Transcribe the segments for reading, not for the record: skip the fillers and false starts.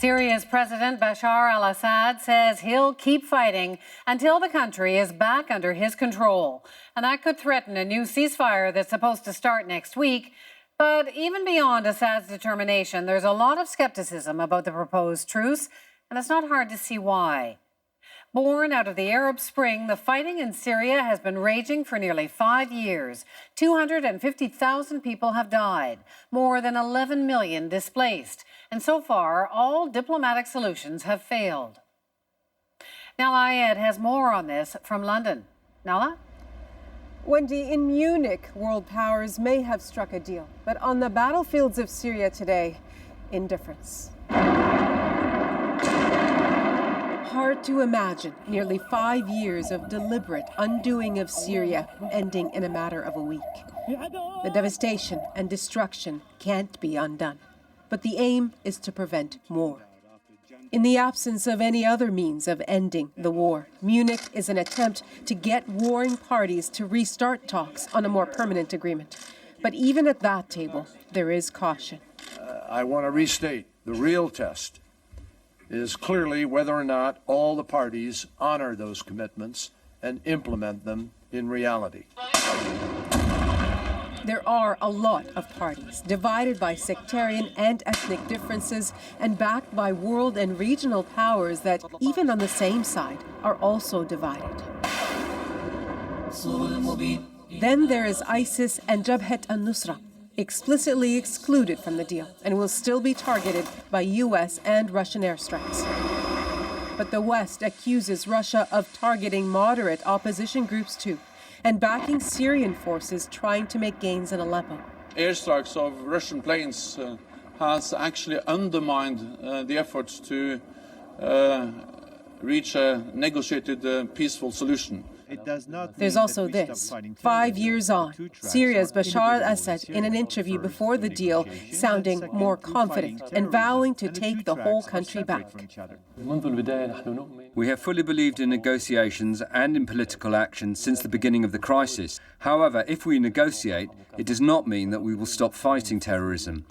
Syria's President Bashar al-Assad says he'll keep fighting until the country is back under his control. And that could threaten a new ceasefire that's supposed to start next week. But even beyond Assad's determination, there's a lot of skepticism about the proposed truce, and it's not hard to see why. Born out of the Arab Spring, the fighting in Syria has been raging for nearly 5 years. 250,000 people have died, more than 11 million displaced. And so far, all diplomatic solutions have failed. Nala Ayed has more on this from London. Nala? Wendy, in Munich, world powers may have struck a deal, but on the battlefields of Syria today, indifference. Hard to imagine nearly 5 years of deliberate undoing of Syria ending in a matter of a week. The devastation and destruction can't be undone, but the aim is to prevent more. In the absence of any other means of ending the war, Munich is an attempt to get warring parties to restart talks on a more permanent agreement. But even at that table, there is caution. I want to restate, the real test is clearly whether or not all the parties honor those commitments and implement them in reality. There are a lot of parties, divided by sectarian and ethnic differences and backed by world and regional powers that, even on the same side, are also divided. Then there is ISIS and Jabhat al-Nusra, explicitly excluded from the deal and will still be targeted by U.S. and Russian airstrikes. But the West accuses Russia of targeting moderate opposition groups too, and backing Syrian forces trying to make gains in Aleppo. Airstrikes of Russian planes has actually undermined the efforts to reach a negotiated peaceful solution. There's also this. 5 years on, Syria's Bashar al-Assad, in an interview before the deal, sounding more confident and vowing to take the whole country back. We have fully believed in negotiations and in political action since the beginning of the crisis. However, if we negotiate, it does not mean that we will stop fighting terrorism.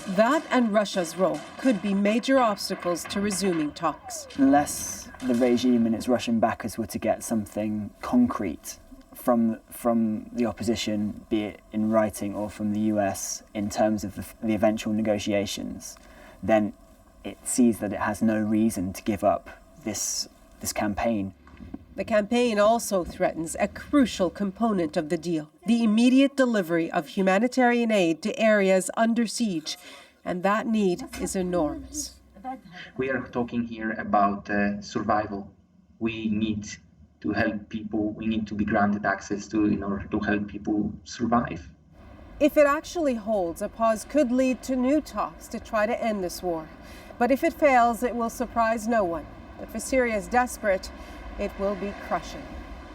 That and Russia's role could be major obstacles to resuming talks. Unless the regime and its Russian backers were to get something concrete from the opposition, be it in writing or from the US, in terms of the eventual negotiations, then it sees that it has no reason to give up this campaign. The campaign also threatens a crucial component of the deal, the immediate delivery of humanitarian aid to areas under siege, and that need is enormous. We are talking here about survival. We need to help people, we need to be granted access to in order to help people survive. If it actually holds, a pause could lead to new talks to try to end this war. But if it fails, it will surprise no one. But for Syria's desperate, it will be crushing.